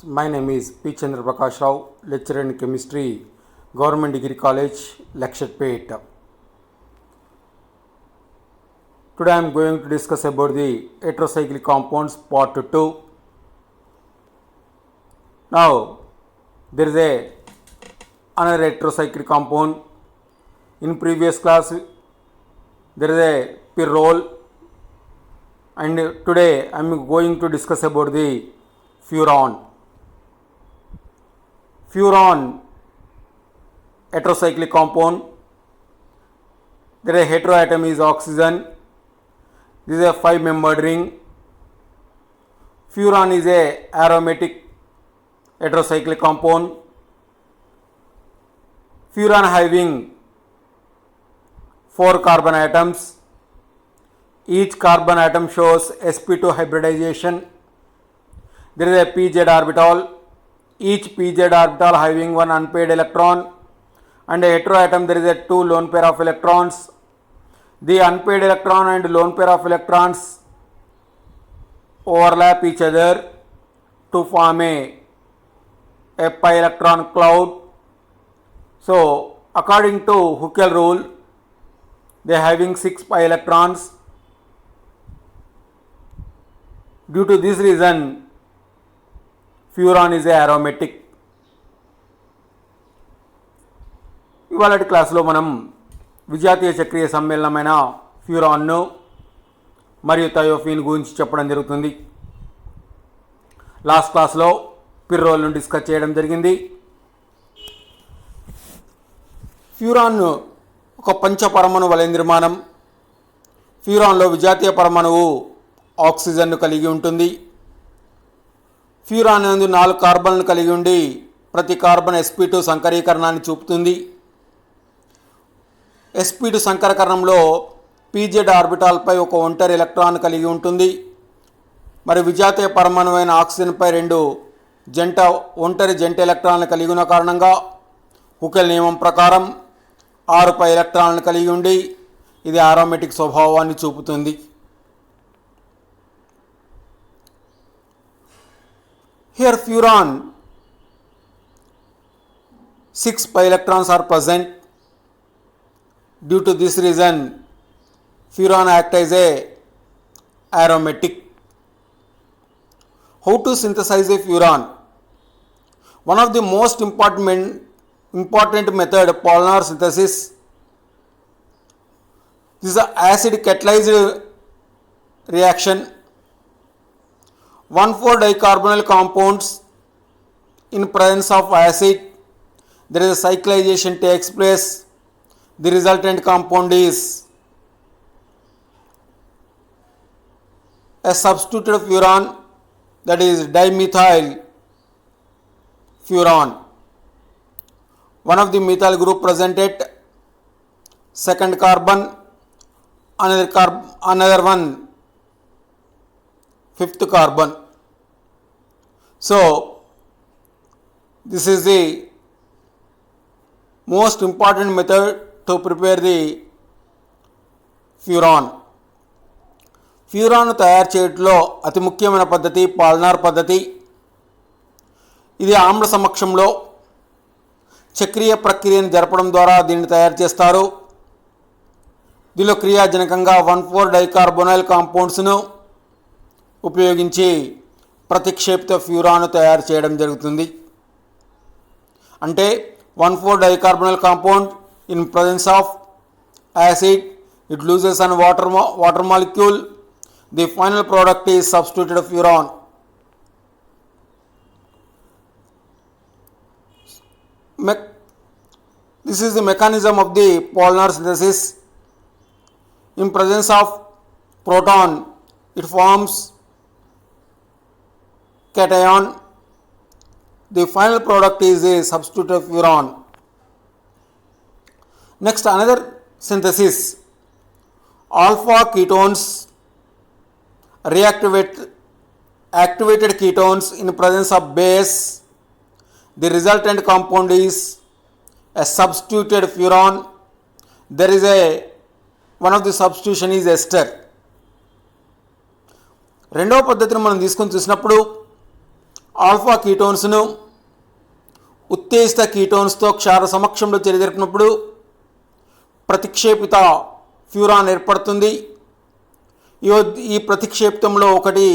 My name is P. Chandra Prakash Rao, lecturer in chemistry, Government Degree College, Lakshadpet. Today I am going to discuss about the heterocyclic compounds part 2. Now there is another heterocyclic compound. In previous class there is a pyrrole, and today I am going to discuss about the furan. Furan heterocyclic compound. Their heteroatom is oxygen. This is a 5-membered ring. Furan is a aromatic heterocyclic compound. Furan having 4 carbon atoms. Each carbon atom shows sp2 hybridization. There is a pz orbital. Each pz orbital having 1 unpaired electron, and a heteroatom there is a 2 lone pair of electrons. The unpaired electron and lone pair of electrons overlap each other to form a pi electron cloud. So according to Huckel rule, they are having 6 pi electrons. Due to this reason, furan is a aromatic. ఇవాళటి క్లాస్లో మనం విజాతీయ చక్రీయ సమ్మేళనమైన ఫ్యూరాన్ను మరియు థయోఫీన్ గురించి చెప్పడం జరుగుతుంది. Last క్లాస్లో పిర్రోల్ను discuss చేయడం జరిగింది. ఫ్యూరాన్ ఒక పంచపరమాణు వలయ నిర్మాణం. ఫ్యూరాన్లో విజాతీయ పరమాణువు ఆక్సిజన్ను కలిగి ఉంటుంది. ఫ్యూరాన్ నందు 4 కార్బన్లు కలిగి ఉండి ప్రతి కార్బన్ sp2 సంకరీకరణాన్ని చూపుతుంది. sp2 సంకరీకరణంలో pz ఆర్బిటాల్పై ఒక ఒంటరి ఎలక్ట్రాన్ కలిగి ఉంటుంది. మరి విజాతీయ పరమాణువైన ఆక్సిజన్పై 2 ఒంటరి జంట ఎలక్ట్రాన్లు కలిగి ఉన్న కారణంగా హుకెల్ నియమం ప్రకారం 6 పై ఎలక్ట్రాన్లను కలిగి ఉండి ఇది ఆరోమేటిక్ స్వభావాన్ని చూపుతుంది. Here furan 6 pi electrons are present. Due to this reason, furan act as a aromatic. How to synthesize a furan? One of the most important method, polymer synthesis. This is an acid catalyzed reaction. 1,4-dicarbonyl compounds in presence of acid, there is a cyclization takes place. The resultant compound is a substituted furan, that is dimethyl furan. One of the methyl group present at second carbon, another one 5th carbon. So this is the most important method to prepare the furan. ఫ్యూరాన్ను తయారు చేయడంలో అతి ముఖ్యమైన పద్ధతి పాల్నార్ పద్ధతి. ఇది ఆమ్ల సమక్షంలో చక్రీయ ప్రక్రియను జరపడం ద్వారా దీన్ని తయారు చేస్తారు. దీనిలో క్రియాజనకంగా 1,4-డైకార్బోనైల్ కాంపౌండ్స్ను ఉపయోగించి ప్రతిక్షేపిత ఫ్యూరాన్ను తయారు చేయడం జరుగుతుంది. అంటే one four dicarbonyl compound in presence of acid, it loses an water molecule. The final product is substituted furan. This is the mechanism of the polymer synthesis. In presence of proton, it forms cation. The final product is a substitute of furan. Next, another synthesis. Alpha ketones activated ketones in presence of base. The resultant compound is a substituted furan. There is one of the substitution is ester. రెండవ పద్ధతిని మనం తీసుకొని చూసినప్పుడు alpha కీటోన్స్ను ఉత్తేజిత కీటోన్స్తో క్షార సమక్షంలో చర్య జరిపినప్పుడు ప్రతిక్షేపిత furan ఏర్పడుతుంది. ఈ ప్రతిక్షేపితంలో ఒకటి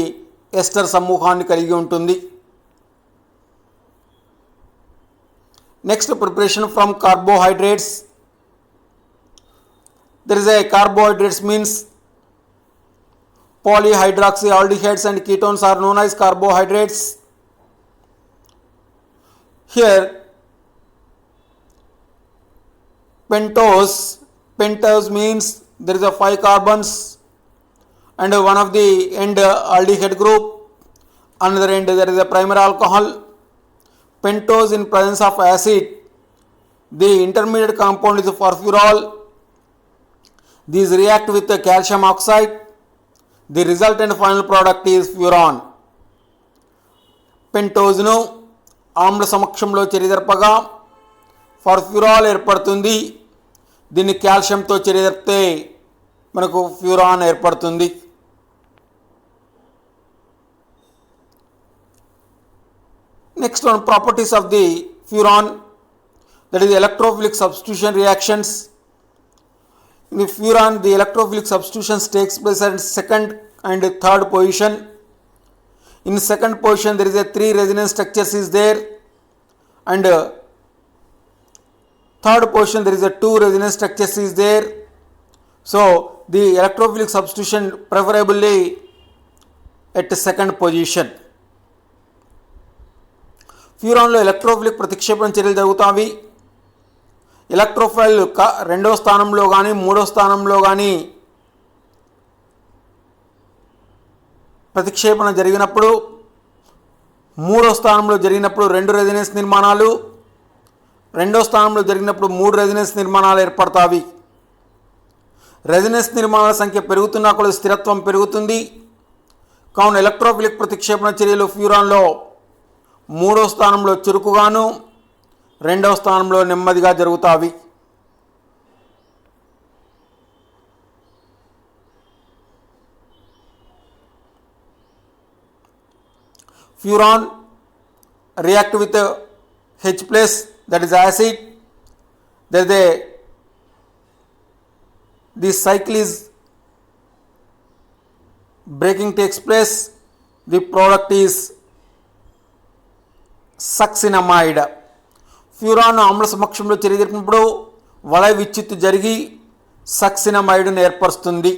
ఎస్టర్ సమూహాన్ని కలిగి ఉంటుంది. Next, preparation from carbohydrates. There is a carbohydrates means polyhydroxyaldehydes and ketones are known as carbohydrates. Here pentose means there is a 5 carbons and one of the end aldehyde group, another end there is a primary alcohol. Pentose in presence of acid, the intermediate compound is furfural. These react with the calcium oxide. The resultant final product is furan. పెంటోజ్ను ఆమ్ల సమక్షంలో చర్య జరపగా ఫర్ఫ్యూరాల్ ఏర్పడుతుంది. దీన్ని కాల్షియంతో చర్య జరిపితే మనకు furan ఏర్పడుతుంది. Next one, properties of the furan, that is electrophilic substitution reactions. In the furan, the electrophilic substitution takes place at second and third position. In second position, there is a 3 resonance structures is there, and third position there is a 2 resonance structures is there. So the electrophilic substitution preferably at second position. Furan లో electrophilic ప్రతిక్షేపణ చర్యలు జరుగుతాయి. Electrophile రెండో స్థానంలో కానీ మూడో స్థానంలో కానీ ప్రతిక్షేపణ జరిగినప్పుడు, మూడో స్థానంలో జరిగినప్పుడు 2 రెజినెన్స్ నిర్మాణాలు, రెండో స్థానంలో జరిగినప్పుడు 3 రెజినెన్స్ నిర్మాణాలు ఏర్పడతాయి. రెజినెన్స్ నిర్మాణాల సంఖ్య పెరుగుతున్నా కూడా స్థిరత్వం పెరుగుతుంది. కావున ఎలక్ట్రోఫిలిక్ ప్రతిక్షేపణ చర్యలు ఫ్యూరాన్లో మూడో స్థానంలో చురుకుగాను, రెండవ స్థానంలో నెమ్మదిగా జరుగుతాయి. Furan react with H plus, that is acid. This cycle is breaking takes place. The product is succinamide. Furan ఆమ్ల సమక్షంలో చర్య జరిపినప్పుడు వలయ విచ్యుత్తు జరిగి సక్సినమైడ్ను ఏర్పరుస్తుంది.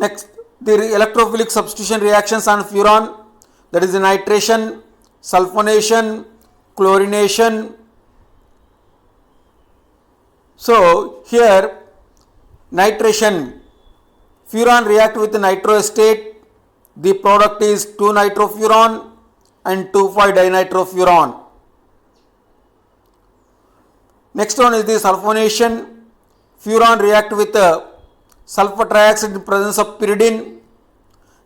Next, the electrophilic substitution reactions on furan, that is nitration, sulphonation, chlorination. So here nitration, furan react with nitroacetate, the product is 2-nitrofuran and 2,5-dinitropfuran. Next one is the sulfonation. Furan react with sulfur trioxide in presence of pyridine.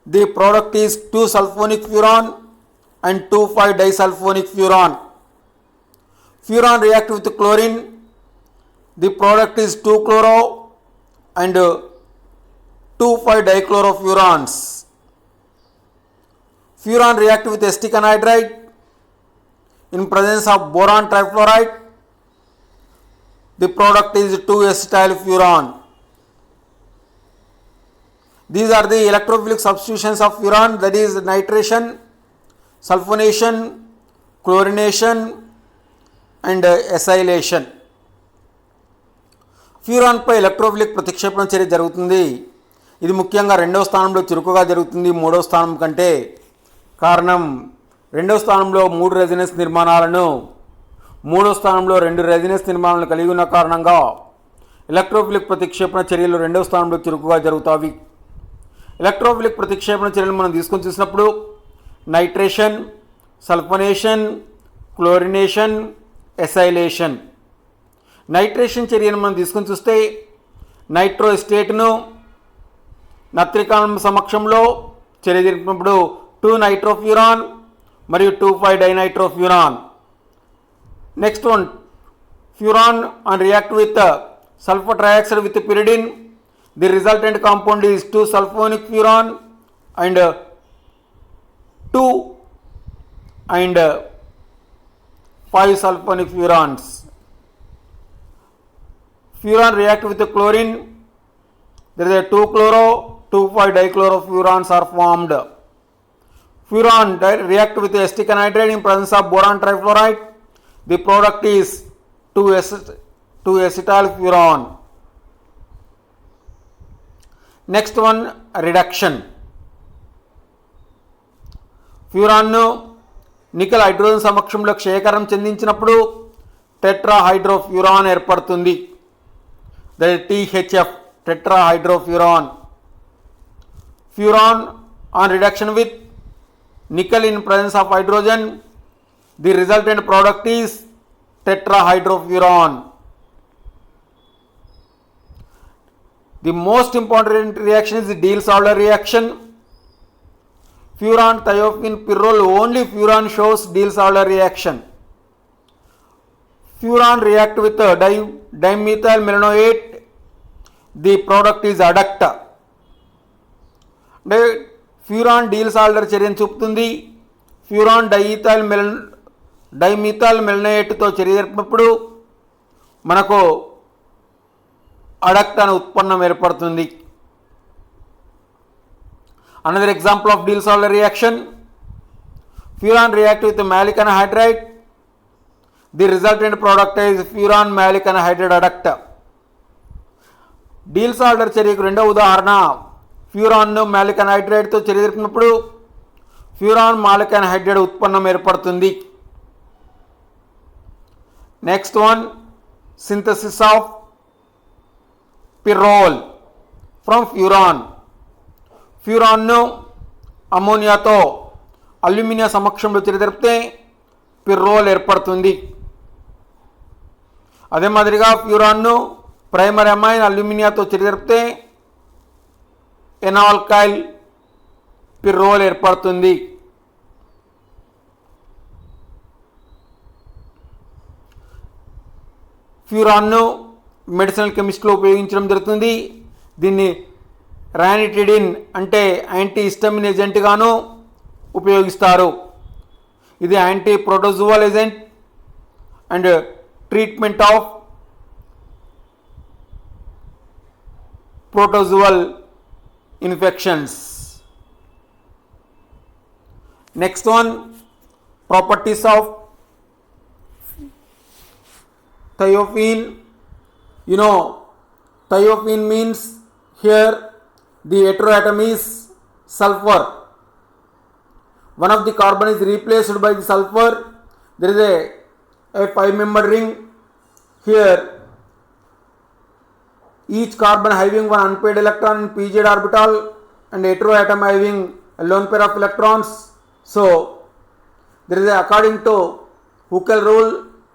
The product is 2-sulfonic furan and 2,5-disulfonic furan. Furan react with chlorine. The product is 2-chloro and 2,5-dichlorofurans. Furan react with acetic anhydride in presence of boron trifluoride. The product is 2-acetylfuran. These are the electrophilic substitutions of furan, that is nitration, sulfonation, chlorination and acylation. Furan పై electrophilic ప్రతిక్షేపణ చర్య జరుగుతుంది. ఇది ముఖ్యంగా రెండవ స్థానంలో చురుకుగా జరుగుతుంది మూడవ స్థానం కంటే. కారణం, రెండవ స్థానంలో 3 రెజినెన్స్ నిర్మాణాలను, మూడవ స్థానంలో 2 రెజినెన్స్ నిర్మాణాలను కలిగి ఉన్న కారణంగా ఎలక్ట్రోఫిలిక్ ప్రతిక్షేపణ చర్యలు రెండవ స్థానంలో చురుకుగా జరుగుతాయి. ఎలక్ట్రోఫిలిక్ ప్రతిక్షేపణ చర్యలు మనం తీసుకొని చూసినప్పుడు నైట్రేషన్, సల్ఫనేషన్, క్లోరినేషన్, ఎసైలేషన్. నైట్రేషన్ చర్యను మనం తీసుకొని చూస్తే నైట్రోఎస్టేట్ను నత్రికాం సమక్షంలో చర్య జరిపినప్పుడు 2-nitrofuran మరియు 2,5-dinitropfuran. Next one, furan and react with sulfur trioxide with pyridine. The resultant compound is 2-sulfonic furan and 2 and 5 sulfonic furans. Furan react with the chlorine. There is a 2-chloro, 2,5-dichlorofurans are formed. Furan react with acetic anhydride in presence of boron trifluoride. The product is 2-acetylfuran. Next one, reduction. ఫ్యూరాన్ను nickel hydrogen సమక్షంలో క్షయకరం చెందించినప్పుడు tetrahydrofuran ఏర్పడుతుంది. That is THF, tetrahydrofuran. Furan on reduction with nickel in presence of hydrogen, the resultant product is tetrahydrofuran. The most important reaction is the Diels-Alder reaction. Furan, thiophene, pyrrole, only furan shows Diels-Alder reaction. Furan react with dimethyl malanoate, the product is adducta. Furan Diels-Alder చర్యను చూపుతుంది. Furan dimethyl మెలనైట్తో చర్య జరిపినప్పుడు మనకు addict అనే ఉత్పన్నం ఏర్పడుతుంది. Another example of Diels-Alder reaction, furan react with malic anhydride, the resultant product is furan malic anhydride adduct. Diels-Alder చర్యకు రెండవ ఉదాహరణ, ఫ్యూరాన్ను మాలిక్ అనహైడ్రైడ్తో చర్య జరిపినప్పుడు ఫ్యూరాన్ మాలిక్ అనహైడ్రైడ్ ఉత్పన్నం ఏర్పడుతుంది. Next one, synthesis of pyrrole from furan. ఫ్యూరాన్ను అమోనియాతో అల్యూమినియం సమక్షంలో చర్య జరిపితే పిర్రోల్ ఏర్పడుతుంది. అదే మాదిరిగా ఫ్యూరాన్ను ప్రైమరీ అమైన్ అల్యూమినియాతో చర్య జరిపితే ఎనాల్కైల్ పిర్రోల్ ఏర్పడుతుంది. ఫ్యూరాన్ను మెడిసినల్ కెమిస్ట్రీలో ఉపయోగించడం జరుగుతుంది. దీన్ని రానిటిడిన్ అంటే యాంటీ హిస్టమిన్ ఏజెంట్గాను ఉపయోగిస్తారు. ఇది anti protozoal agent and treatment of protozoal infections. Next one, properties of thiophene. You know, thiophene means here the heteroatom is sulfur. One of the carbon is replaced by the sulfur. There is a 5-membered ring here. Each carbon having one unpaired electron in pz orbital and heteroatom having a lone pair of electrons. So there is according to Huckel rule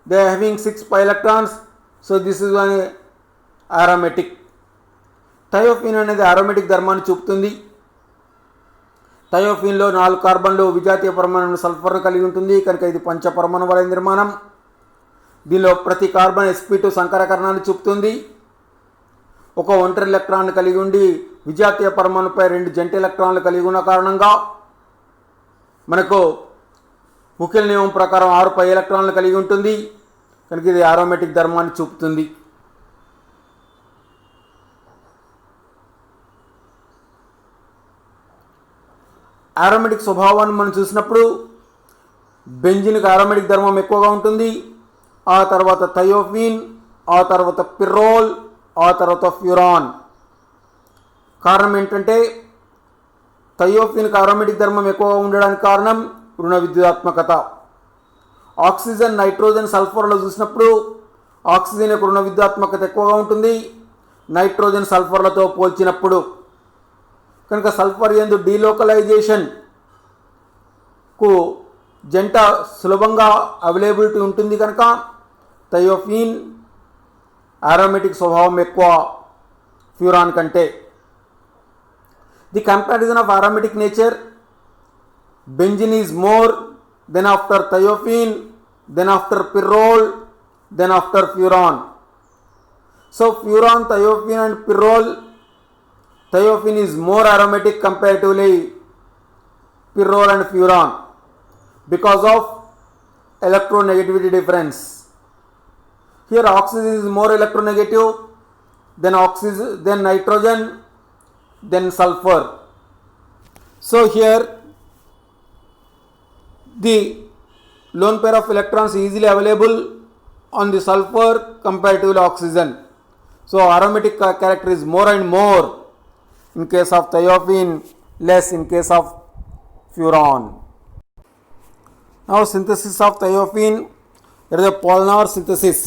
they are having 6 pi electrons. So this is one aromatic. థయోఫీన్ అనేది aromatic ధర్మాన్ని చూపుతుంది. థయోఫీన్లో 4 కార్బన్లు విజాతీయ పరమాణు సల్ఫర్ను కలిగి ఉంటుంది కనుక ఇది పంచపరమాణు వలయ నిర్మాణం. దీనిలో ప్రతి కార్బన్ sp2 సంకరకరణాన్ని చూపుతుంది. ఒక ఒంటరి ఎలక్ట్రాన్ కలిగి ఉండి విజాతీయ పరమాణుపై 2 జంట ఎలక్ట్రాన్లు కలిగి ఉన్న కారణంగా మనకు హుకెల్ నియమం ప్రకారం 6 పై ఎలక్ట్రాన్లు కలిగి ఉంటుంది కనుక ఇది aromatic ధర్మాన్ని చూపుతుంది. aromatic స్వభావాన్ని మనం చూసినప్పుడు బెంజిన్కి aromatic ధర్మం ఎక్కువగా ఉంటుంది. ఆ తర్వాత థయోఫీన్, ఆ తర్వాత పిర్రోల్, ఆ తర్వాత ఫ్యూరాన్. కారణం ఏంటంటే థయోఫీన్కి aromatic ధర్మం ఎక్కువగా ఉండడానికి కారణం రుణ విద్యుదాత్మకత. ఆక్సిజన్, నైట్రోజన్, సల్ఫర్లో చూసినప్పుడు ఆక్సిజన్ యొక్క రుణ విద్యుదాత్మకత ఎక్కువగా ఉంటుంది నైట్రోజన్ సల్ఫర్లతో పోల్చినప్పుడు. కనుక సల్ఫర్ యందు డీలోకలైజేషన్కు జంట సులభంగా అవైలబిలిటీ ఉంటుంది కనుక థయోఫీన్ aromatic స్వభావం ఎక్కువ ఫ్యూరాన్ కంటే. The comparison of aromatic nature, benzene is more then after thiophene, then after pyrrole, then after furan. So furan, thiophene and pyrrole, thiophene is more aromatic comparatively pyrrole and furan because of electronegativity difference. Here oxygen is more electronegative than nitrogen, then sulfur. So here the lone pair of electrons easily available on the sulfur comparatively oxygen. So aromatic character is more and more in case of thiophene, less in case of furan. Now synthesis of thiophene, there is a Polnar synthesis.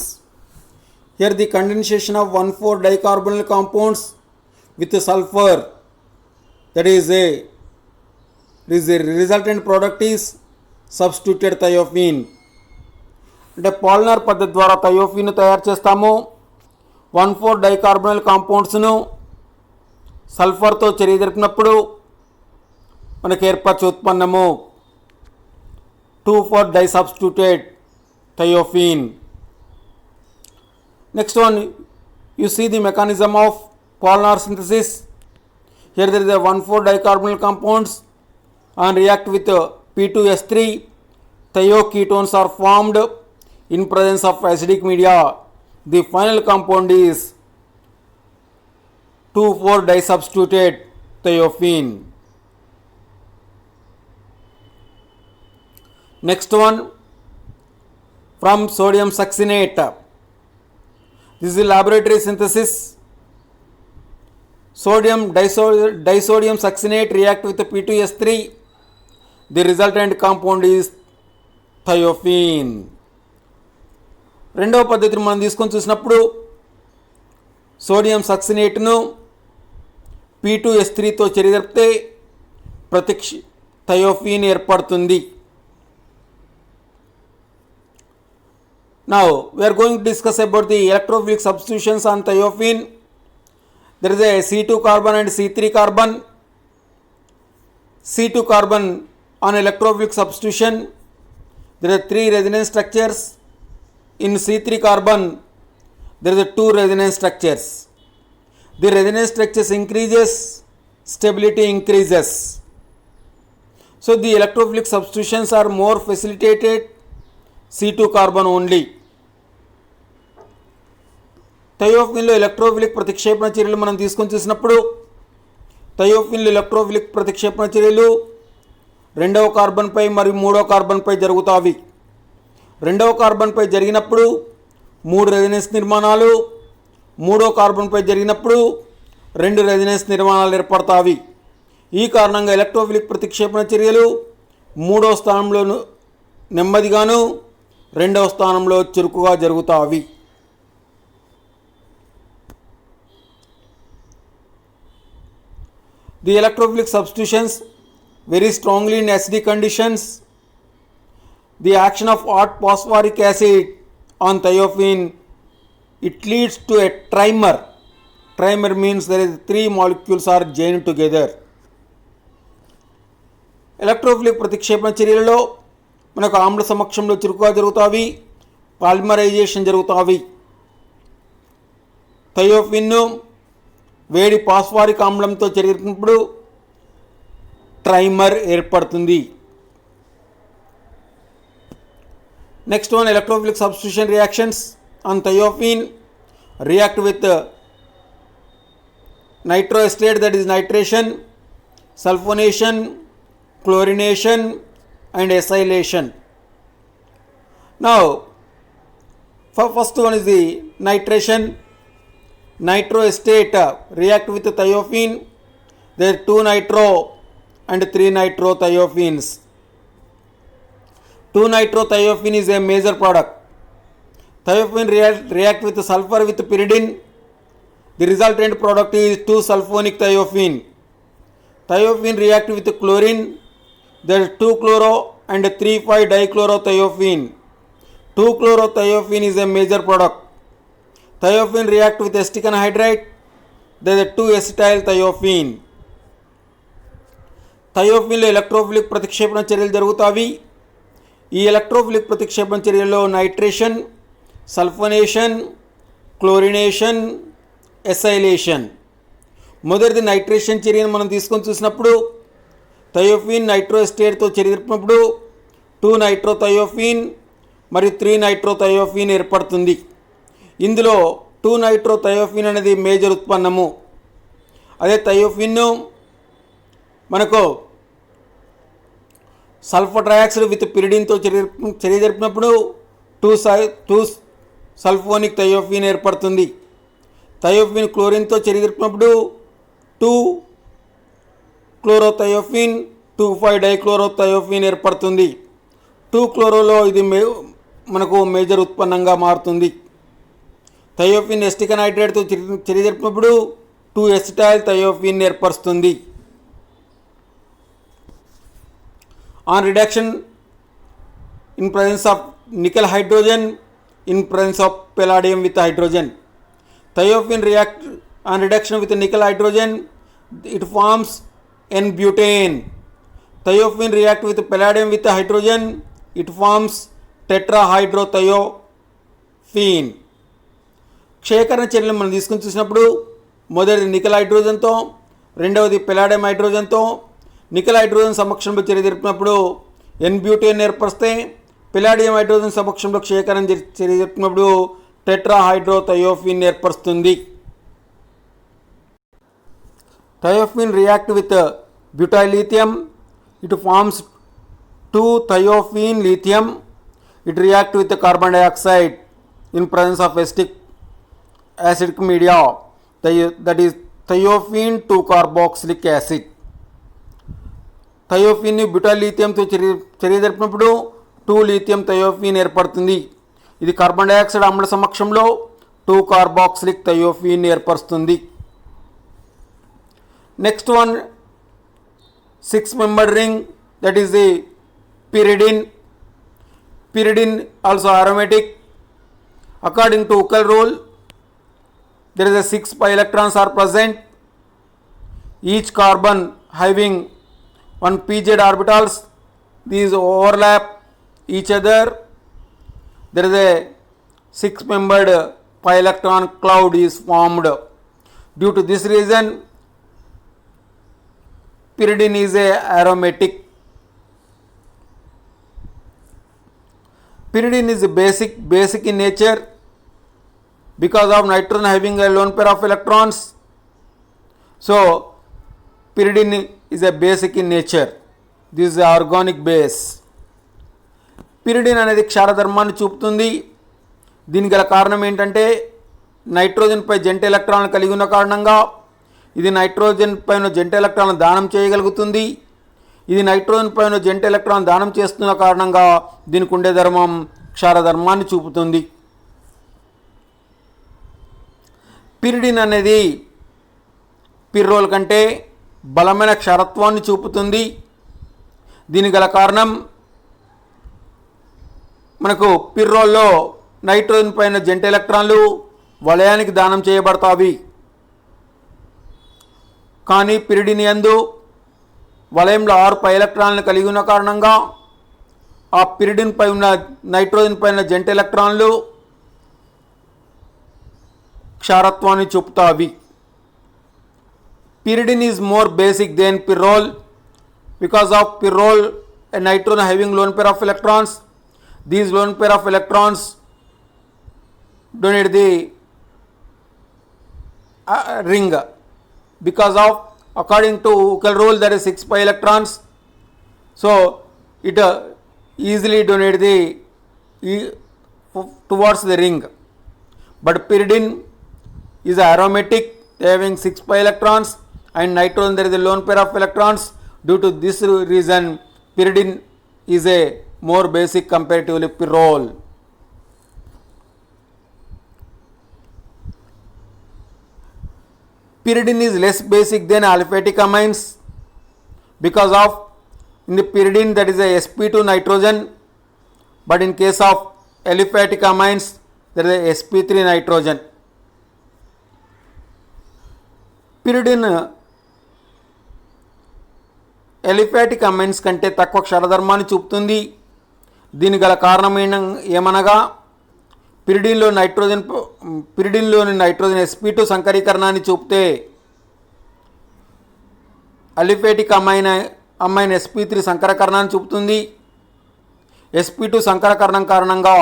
Here the condensation of 1,4-dicarbonyl compounds with sulfur, that is a resultant product is substituted thiophene. అంటే Paal Knorr పద్ధతి ద్వారా థయోఫీన్ తయారు చేస్తాము. 1,4-డైకార్బొనైల్ కాంపౌండ్స్ను సల్ఫర్తో చర్య జరిపినప్పుడు మనకు ఏర్పరచే ఉత్పన్నము two four disubstituted thiophene. Next one, you see the mechanism of Polnar synthesis. Here there is a 1,4-dicarbonyl compounds and react with P2S3. Thioketones are formed in presence of acidic media. The final compound is 2,4-disubstituted thiophene. Next one, from sodium succinate. This is a laboratory synthesis. Sodium disodium succinate react with P2S3. The resultant compound is thiophene. రెండవ పద్ధతిని మనం తీసుకొని చూసినప్పుడు sodium సక్సినేట్ను P2S3తో చర్య జరిపితే థయోఫీన్ ఏర్పడుతుంది. Now we are going to discuss about the electrophilic substitutions on thiophene. There is a C2 carbon and C3 carbon. C2 carbon on electrophilic substitution, there are 3 resonance structures. In C3 carbon there are 2 resonance structures. The resonance structures increases, stability increases. So the electrophilic substitutions are more facilitated C2 carbon only. థయోఫీన్లో electrophilic ప్రతిక్షేపణ చర్యలు మనం తీసుకొని చూసినప్పుడు థయోఫీన్లో electrophilic ప్రతిక్షేపణ చర్యలు రెండవ కార్బన్పై మరియు మూడవ కార్బన్పై జరుగుతాయి. రెండవ కార్బన్పై జరిగినప్పుడు 3 రెజొనెన్స్ నిర్మాణాలు, మూడవ కార్బన్పై జరిగినప్పుడు 2 రెజొనెన్స్ నిర్మాణాలు ఏర్పడతాయి. ఈ కారణంగా ఎలక్ట్రోఫిలిక్ ప్రతిక్షేపణ చర్యలు మూడవ స్థానంలో నెమ్మదిగాను, రెండవ స్థానంలో చురుకుగా జరుగుతాయి. The electrophilic substitutions very strongly in acidic conditions. The action of hot phosphoric acid on thiophene, it leads to a trimer. Trimer means there is 3 molecules are joined together. Electrophilic ప్రతిక్షేపణ చర్యలలో మనకు ఆమ్ల సమక్షంలో చురుకుగా జరుగుతాయి, పాలిమరైజేషన్ జరుగుతాయి. థయోఫీన్ను వేడి phosphoric ఆమ్లంతో చేరినప్పుడు ట్రైమర్ ఏర్పడుతుంది. Next one, electrophilic substitution reactions on thiophene react with nitroacetate, that is nitration, sulfonation, chlorination and acylation. Now first one is the nitration. Nitroacetate react with thiophene. There are 2 nitro and 3 nitrothiophene. 2 nitrothiophene is a major product. Thiophene react with sulfur with pyridine. The resultant product is 2-sulfonic thiophene. Thiophene react with chlorine. There is 2-chloro and 3,5-dichlorothiophene. 2-chlorothiophene is a major product. Thiophene react with acetic anhydride. There is 2-acetyl-thiophene. థయోఫీన్లో electrophilic ప్రతిక్షేపణ చర్యలు జరుగుతాయి. ఈ electrophilic ప్రతిక్షేపణ చర్యల్లో nitration, sulphonation, chlorination, acylation. మొదటిది nitration చర్యను మనం తీసుకొని చూసినప్పుడు థయోఫిన్ నైట్రోఎస్టేట్తో చర్యజరిపినప్పుడు 2 నైట్రోథయోఫిన్ మరియు 3 నైట్రోథయోఫిన్ ఏర్పడుతుంది. ఇందులో 2 నైట్రోథయోఫిన్ అనేది మేజర్ ఉత్పన్నము. అదే థయోఫిన్ మనకు సల్ఫర్ ట్రయాక్సైడ్ విత్ పిరిడిన్తో చర్య జరిపినప్పుడు 2 సల్ఫోనిక్ థయోఫిన్ ఏర్పడుతుంది. థయోఫిన్ క్లోరిన్తో చర్య జరిపినప్పుడు 2 క్లోరోథయోఫిన్ 2,5 డైక్లోరోథయోఫిన్ ఏర్పడుతుంది. 2 క్లోరోలో ఇది మనకు మేజర్ ఉత్పన్నంగా మారుతుంది. థయోఫిన్ ఎస్టిక్ నైట్రేట్తో చర్య జరిపినప్పుడు 2 ఎసిటైల్ థయోఫిన్ ఏర్పరుస్తుంది. On reduction in presence of nickel hydrogen in presence of palladium with hydrogen. Thiophene react on reduction with nickel hydrogen, it forms N-butane. Thiophene react with palladium with hydrogen, it forms tetrahydrothiophene. క్షయకరణ చర్యలు మనం తీసుకుని చూసినప్పుడు మొదటిది nickel హైడ్రోజన్తో, రెండవది palladium హైడ్రోజన్తో. Nickel hydrogen సమక్షంలో చర్య జరిపినప్పుడు N-butane ఏర్పరిస్తే, palladium hydrogen సమక్షంలో క్షయకరణ చర్య జరిపినప్పుడు టెట్రాహైడ్రోథయోఫిన్ ఏర్పరుస్తుంది. Thiophene react with butyl lithium, it forms 2 thiophene lithium. It react with carbon dioxide in presence of acidic media, that is thiophene 2 carboxylic acid. Thiophene butyl లిథియంతో చర్య జరిపినప్పుడు 2 లిథియం థయోఫిన్ ఏర్పడుతుంది. ఇది carbon dioxide ఆమ్ల సమక్షంలో 2 carboxylic thiophene ఏర్పరుస్తుంది. Next one 6-membered ring, that is the pyridine. Pyridine also aromatic. According to Huckel rule, there is a 6 pi electrons are present, each carbon having 1 pz orbitals. These overlap each other. There is a 6-membered pi electron cloud is formed. Due to this reason, pyridine is a aromatic. Pyridine is basic in nature because of nitrogen having a lone pair of electrons. So pyridine is a basic in nature. This is a organic base. Pyridine అనేది క్షారధర్మాన్ని చూపుతుంది. దీనికి గల కారణం ఏంటంటే నైట్రోజన్పై జంట ఎలక్ట్రాన్లు కలిగి ఉన్న కారణంగా ఇది నైట్రోజన్ పైన జంట ఎలక్ట్రాన్లు దానం చేయగలుగుతుంది. ఇది నైట్రోజన్ పైన జంట ఎలక్ట్రాన్ దానం చేస్తున్న కారణంగా దీనికి ఉండే ధర్మం క్షారధర్మాన్ని చూపుతుంది. పిరిడిన్ అనేది పిర్రోల్ కంటే బలమైన క్షారత్వాన్ని చూపుతుంది. దీనికి గల కారణం మనకు పిర్రోల్లో నైట్రోజన్ పైన జంట ఎలక్ట్రాన్లు వలయానికి దానం చేయబడతాయి. కానీ పిరిడిన్ యందు వలయంలో 6 పై ఎలక్ట్రాన్లను కలిగి ఉన్న కారణంగా ఆ పిరిడిన్ పై ఉన్న నైట్రోజన్ పైన జంట ఎలక్ట్రాన్లు క్షారత్వాన్ని చూపుతాయి. Pyridine is more basic than pyrrole. Because of pyrrole, a nitrogen having lone pair of electrons, these lone pair of electrons donate the ring. Because of, according to Huckel rule, there is 6 pi electrons, so it easily donate the towards the ring. But pyridine is aromatic, having 6 pi electrons, and nitrogen there is a lone pair of electrons. Due to this reason, pyridine is a more basic comparatively pyrrole. Pyridine is less basic than aliphatic amines because of in the pyridine that is a sp2 nitrogen, but in case of aliphatic amines there is a sp3 nitrogen. Pyridine aliphatic amines కంటే తక్కువ క్షారధర్మాన్ని చూపుతుంది. దీనికి గల కారణం ఏమనగా పిరిడిన్లోని nitrogen sp2 సంకరీకరణాన్ని చూపితే aliphatic amine amine sp3 సంకరకరణాన్ని చూపుతుంది. sp2 సంకరకరణం కారణంగా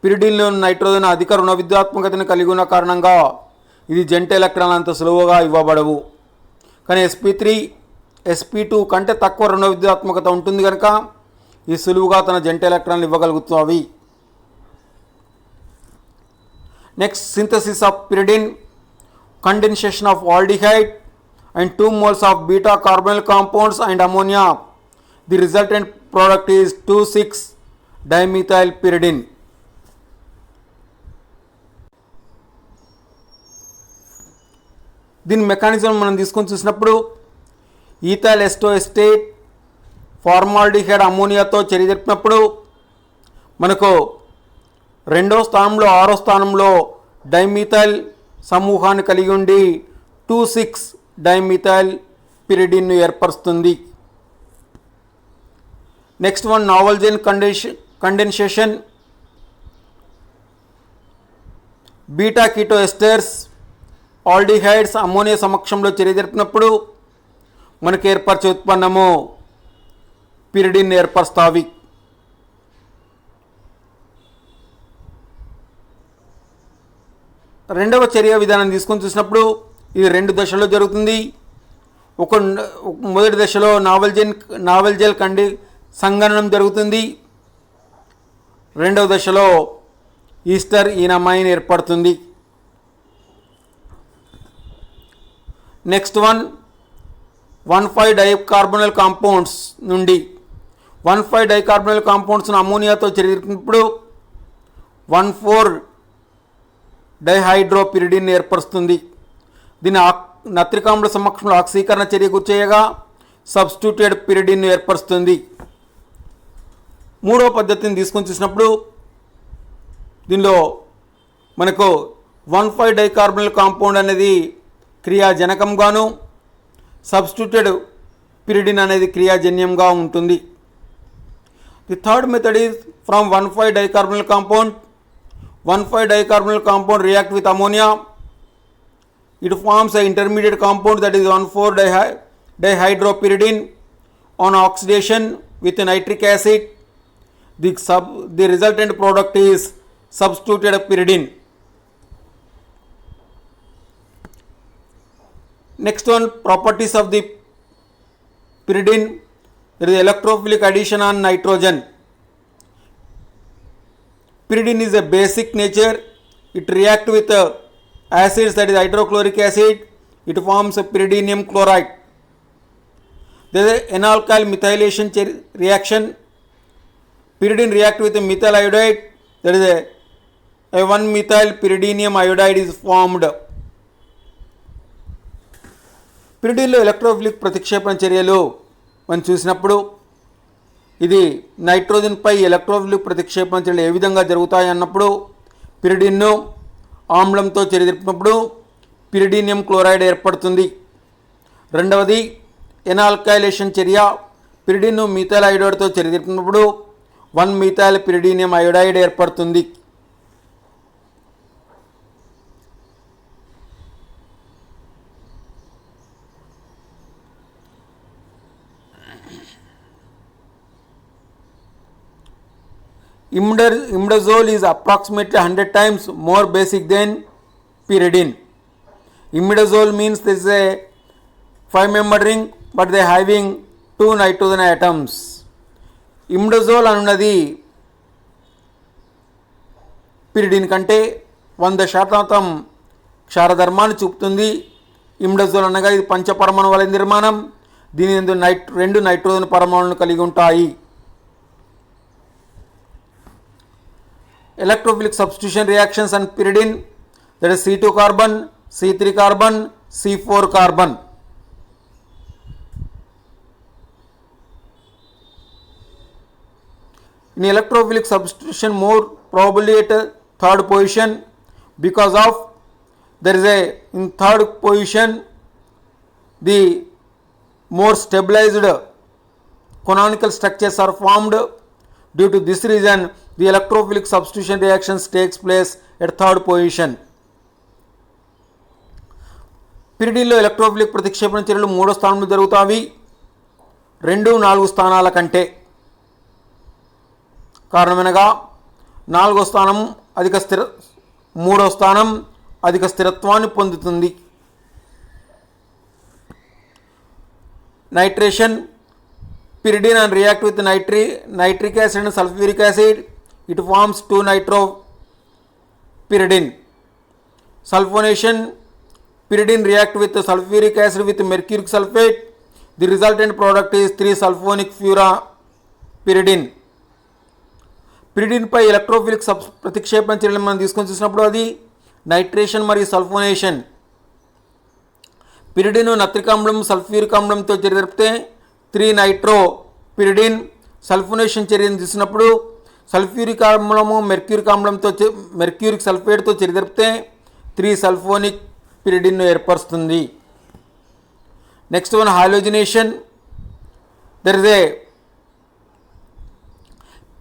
పిరిడిన్లోని నైట్రోజన్ అధిక రుణ విద్యుత్మకతను కలిగి ఉన్న కారణంగా ఇది జంట ఎలక్ట్రాన్లు అంత సులువుగా ఇవ్వబడవు. కానీ sp2 కంటే తక్కువ రుణ విద్యుత్మకత ఉంటుంది కనుక ఈ సులువుగా తన జంట ఎలక్ట్రాన్లు ఇవ్వగలుగుతాయి. Next synthesis of pyridine, condensation of aldehyde and 2 moles of beta carbonyl compounds and ammonia. The resultant product is 2,6-dimethylpyridine. దీని మెకానిజం మనం తీసుకొని చూసినప్పుడు ఈథైల్ ఎస్టోఎస్టేట్ ఫార్మాల్డిహైడ్ అమ్మోనియాతో చర్య జరిపినప్పుడు మనకు రెండో స్థానంలో ఆరో స్థానంలో డైమిథైల్ సమూహాన్ని కలిగి ఉండి 2,6-డైమిథైల్పిరిడిన్ను ఏర్పరుస్తుంది. Next one Knoevenagel condensation. Beta keto esters aldehydes ammonia సమక్షంలో చర్య జరిపినప్పుడు మనకు ఏర్పరిచే ఉత్పన్నము పిరిడిన్ ఏర్పరుస్తావి. రెండవ చర్య విధానం తీసుకొని చూసినప్పుడు ఇది 2 దశల్లో జరుగుతుంది. మొదటి దశలో నావల్జెల్ సంగణనం జరుగుతుంది. రెండవ దశలో ఈస్టర్ ఈనమైన్ ఏర్పడుతుంది. నెక్స్ట్ 1,5-డైకార్బోనిల్ కాంపౌండ్స్ నుండి 1,5-డైకార్బోనిల్ కాంపౌండ్స్ను అమ్మోనియాతో చేరినప్పుడు 1,4-డైహైడ్రోపిరిడిన్ ఏర్పరుస్తుంది. దీని నత్రికామ్ల సమక్షంలో ఆక్సీకరణ చర్య గురిచేయగా సబ్స్టిట్యూటెడ్ పిరిడిన్ ఏర్పరుస్తుంది. మూడవ పద్ధతిని తీసుకొని చూసినప్పుడు దీనిలో మనకు 1,5-డైకార్బోనిల్ కాంపౌండ్ అనేది క్రియాజనకంగాను సబ్స్టిట్యూటెడ్ పిరిడిన్ అనేది క్రియాజన్యంగా ఉంటుంది. The third method is from one five dicarbonyl compound. One five dicarbonyl compound react with ammonia. It forms an intermediate compound that is 1,4-dihydropyridine on oxidation with nitric acid. The resultant product is substituted pyridine. Next one, properties of the pyridine. There is electrophilic addition on nitrogen. Pyridine is a basic nature. It reacts with acids, that is hydrochloric acid. It forms a pyridinium chloride. There is an alkyl methylation reaction. Pyridine react with methyl iodide. There is a 1-methyl pyridinium iodide is formed. పిరిడిన్లో electrophilic ప్రతిక్షేపణ చర్యలు మనం చూసినప్పుడు ఇది నైట్రోజన్పై electrophilic ప్రతిక్షేపణ చర్యలు ఏ విధంగా జరుగుతాయి అన్నప్పుడు పిరిడిన్ను ఆమ్లంతో చర్య జరిపినప్పుడు పిరిడినియం క్లోరైడ్ ఏర్పడుతుంది. రెండవది ఎనాల్కైలేషన్ చర్య. పిరిడిన్ను మిథైల్ అయోడైడ్తో చర్య జరిపినప్పుడు 1-methyl pyridinium iodide ఏర్పడుతుంది. Imidazole is approximately 100 times more basic than pyridine. Imidazole means this is a 5-member ring, but they having 2 nitrogen atoms. Imidazole అనున్నది pyridine కంటే 100% క్షారధర్మాన్ని చూపుతుంది. ఇమిడజోల్ అనగా ఇది పంచపరమాణువుల నిర్మాణం. దీని యందు 2 నైట్రోజన్ పరమాణువులను కలిగి ఉంటాయి. Electrophilic substitution reactions on pyridine, that is C2 carbon, C3 carbon, C4 carbon. In electrophilic substitution, more probably at third position, because of there is a in third position the more stabilized canonical structures are formed. Due to this reason, the electrophilic substitution reactions takes place at third position. పిరిడిన్లో electrophilic ప్రతిక్షేపణ చర్యలు 3వ స్థానంలో జరుగుతాయి. 2-4 స్థానాల కంటే. కారణమనగా 4వ స్థానం మూడో స్థానం అధిక స్థిరత్వాన్ని పొందుతుంది. Nitration, pyridine and react with nitric acid and sulfuric acid, it forms 2-nitropyridine. Sulfonation, pyridine react with sulfuric acid with mercuric sulfate, the resultant product is 3-sulfonic furapyridine. pyridine పై ఎలక్ట్రోఫిలిక్ ప్రతిక్షేపణ చర్యలను మనం తీసుకొని చూసినప్పుడు అది నైట్రేషన్ మరియు sulphonation. Pyridine నత్రిక ఆమ్లం sulphuric ఆమ్లంతో చర్య జరిపితే 3-nitropyridine. సల్ఫోనేషన్ చర్యను చూసినప్పుడు సల్ఫ్యూరిక్ ఆమ్లము మెర్క్యూరిక్ సల్ఫేట్తో చర్య జరిపితే 3-sulfonic pyridine ఏర్పరుస్తుంది. Next one halogenation. There is a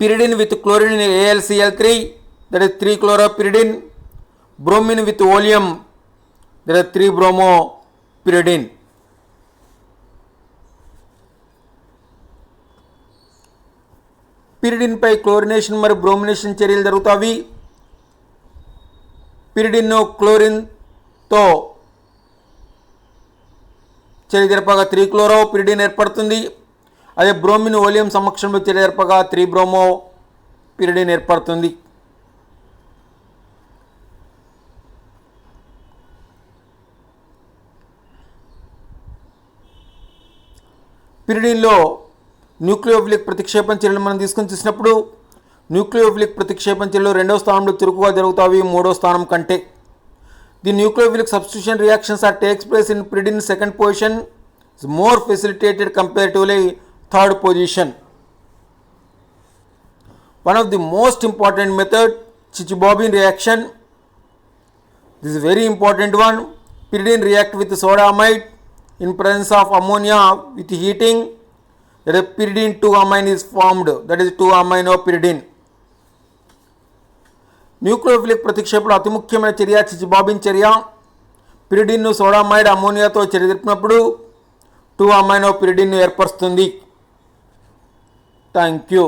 pyridine with chlorine in AlCl3, that is 3-chloropyridine. Bromine with oleum, that is 3-bromopyridine. pyridine పై క్లోరినేషన్ మరియు బ్రోమినేషన్ చర్యలు జరుగుతాయి. pyridine క్లోరిన్తో చర్య జరపగా 3-chloropyridine ఏర్పడుతుంది. అదే బ్రోమిన్ ఓలియం సమక్షంలో చర్య జరపగా 3-bromopyridine ఏర్పడుతుంది. పిరిడిన్లో న్యూక్లియోఫిలిక్ ప్రతిక్షేపణ చర్యలు మనం తీసుకొని చూసినప్పుడు న్యూక్లియోఫిలిక్ ప్రతిక్షేపణ చర్యలు 2వ స్థానంలో చురుకుగా జరుగుతాయి 3వ స్థానం కంటే. The nucleophilic substitution reactions are takes place in pyridine second position is more facilitated comparatively third position. One of the most important method, Chichibobin reaction. This is a very important one. Pyridine react with soda amide in presence of ammonia with heating. That is pyridine 2-amine is formed. That is 2-aminopyridine. Nucleophilic ప్రతిక్షేపణలో అతి ముఖ్యమైన చర్య చిచిబాబిన్ చర్య. పిరిడిన్ను సోడామైడ్ అమోనియాతో చర్య జరిపినప్పుడు 2-aminopyridine ఏర్పరుస్తుంది. Thank you.